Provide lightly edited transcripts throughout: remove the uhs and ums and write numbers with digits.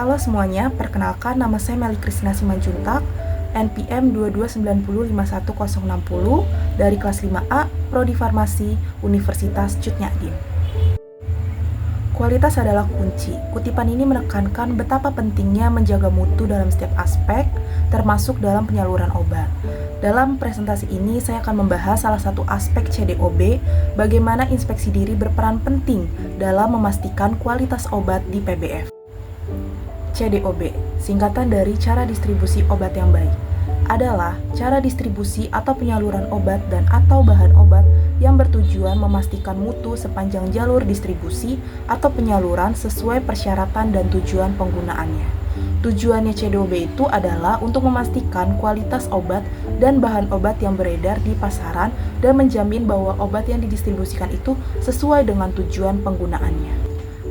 Halo semuanya, perkenalkan nama saya Meli Kristina Simanjuntak, NPM 22905160 dari kelas 5A, Prodi Farmasi, Universitas Cut Nyak Dien. Kualitas adalah kunci. Kutipan ini menekankan betapa pentingnya menjaga mutu dalam setiap aspek, termasuk dalam penyaluran obat. Dalam presentasi ini, saya akan membahas salah satu aspek CDOB, bagaimana inspeksi diri berperan penting dalam memastikan kualitas obat di PBF. CDOB, singkatan dari cara distribusi obat yang baik, adalah cara distribusi atau penyaluran obat dan atau bahan obat yang bertujuan memastikan mutu sepanjang jalur distribusi atau penyaluran sesuai persyaratan dan tujuan penggunaannya. Tujuannya CDOB itu adalah untuk memastikan kualitas obat dan bahan obat yang beredar di pasaran dan menjamin bahwa obat yang didistribusikan itu sesuai dengan tujuan penggunaannya.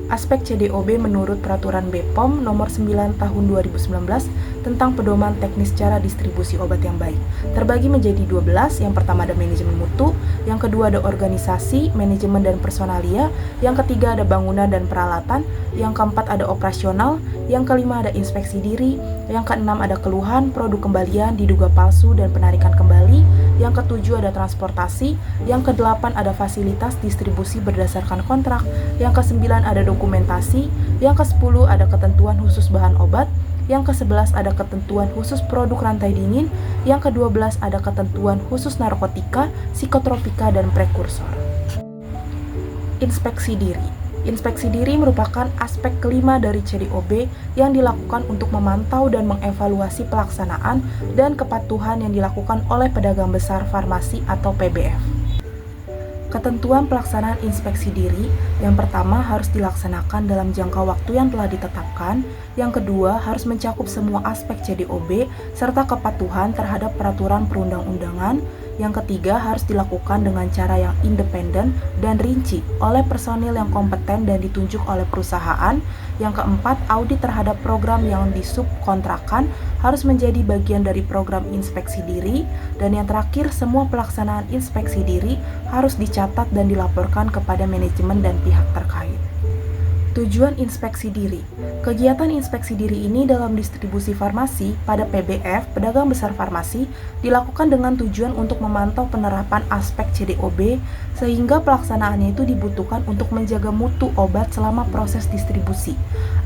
Aspek CDOB menurut Peraturan BPOM Nomor 9 Tahun 2019 tentang pedoman teknis cara distribusi obat yang baik terbagi menjadi 12. Yang pertama ada manajemen mutu, yang kedua ada organisasi, manajemen dan personalia, yang ketiga ada bangunan dan peralatan, yang keempat ada operasional, yang kelima ada inspeksi diri, yang keenam ada keluhan, produk kembalian, diduga palsu dan penarikan kembali, yang ketujuh ada transportasi, yang kedelapan ada fasilitas distribusi berdasarkan kontrak, yang kesembilan ada dokumentasi, yang ke-10 ada ketentuan khusus bahan obat, yang ke-11 ada ketentuan khusus produk rantai dingin, yang ke-12 ada ketentuan khusus narkotika, psikotropika, dan prekursor. Inspeksi diri. Inspeksi diri merupakan aspek kelima dari CDOB yang dilakukan untuk memantau dan mengevaluasi pelaksanaan dan kepatuhan yang dilakukan oleh pedagang besar farmasi atau PBF. Ketentuan pelaksanaan inspeksi diri, yang pertama harus dilaksanakan dalam jangka waktu yang telah ditetapkan, yang kedua harus mencakup semua aspek CDOB serta kepatuhan terhadap peraturan perundang-undangan, yang ketiga harus dilakukan dengan cara yang independen dan rinci oleh personil yang kompeten dan ditunjuk oleh perusahaan, yang keempat audit terhadap program yang disubkontrakan harus menjadi bagian dari program inspeksi diri, dan yang terakhir semua pelaksanaan inspeksi diri harus dicatat dan dilaporkan kepada manajemen dan pihak terkait. Tujuan inspeksi diri. Kegiatan inspeksi diri ini dalam distribusi farmasi pada PBF, pedagang besar farmasi, dilakukan dengan tujuan untuk memantau penerapan aspek CDOB sehingga pelaksanaannya itu dibutuhkan untuk menjaga mutu obat selama proses distribusi.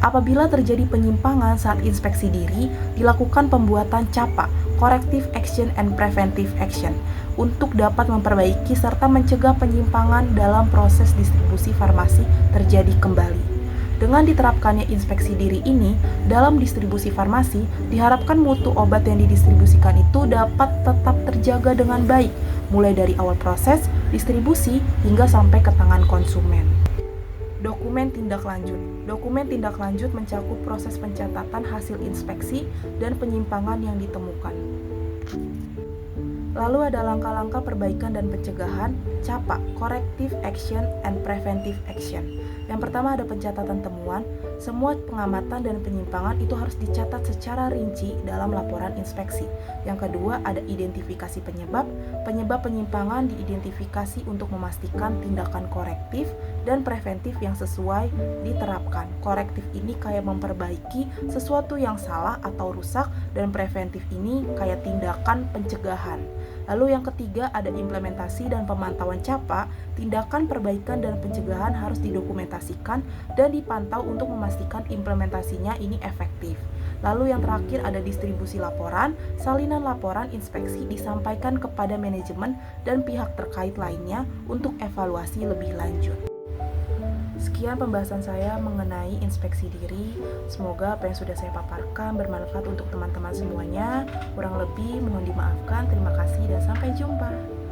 Apabila terjadi penyimpangan saat inspeksi diri, dilakukan pembuatan CAPA, Corrective Action and Preventive Action, untuk dapat memperbaiki serta mencegah penyimpangan dalam proses distribusi farmasi terjadi kembali. Dengan diterapkannya inspeksi diri ini dalam distribusi farmasi, diharapkan mutu obat yang didistribusikan itu dapat tetap terjaga dengan baik, mulai dari awal proses, distribusi, hingga sampai ke tangan konsumen. Dokumen tindak lanjut. Dokumen tindak lanjut mencakup proses pencatatan hasil inspeksi dan penyimpangan yang ditemukan. Lalu ada langkah-langkah perbaikan dan pencegahan, CAPA, Corrective Action and Preventive Action. Yang pertama ada pencatatan temuan. Semua pengamatan dan penyimpangan itu harus dicatat secara rinci dalam laporan inspeksi. Yang kedua ada identifikasi penyebab. Penyebab penyimpangan diidentifikasi untuk memastikan tindakan korektif dan preventif yang sesuai diterapkan. Korektif ini kayak memperbaiki sesuatu yang salah atau rusak, dan preventif ini kayak tindakan pencegahan. Lalu yang ketiga ada implementasi dan pemantauan CAPA. Tindakan perbaikan dan pencegahan harus didokumentasikan dan dipantau untuk memastikan implementasinya ini efektif. Lalu yang terakhir ada distribusi laporan. Salinan laporan inspeksi disampaikan kepada manajemen dan pihak terkait lainnya untuk evaluasi lebih lanjut. Sekian pembahasan saya mengenai inspeksi diri. Semoga apa yang sudah saya paparkan bermanfaat untuk teman-teman semuanya. Kurang lebih mohon dimaafkan. Terima kasih dan sampai jumpa.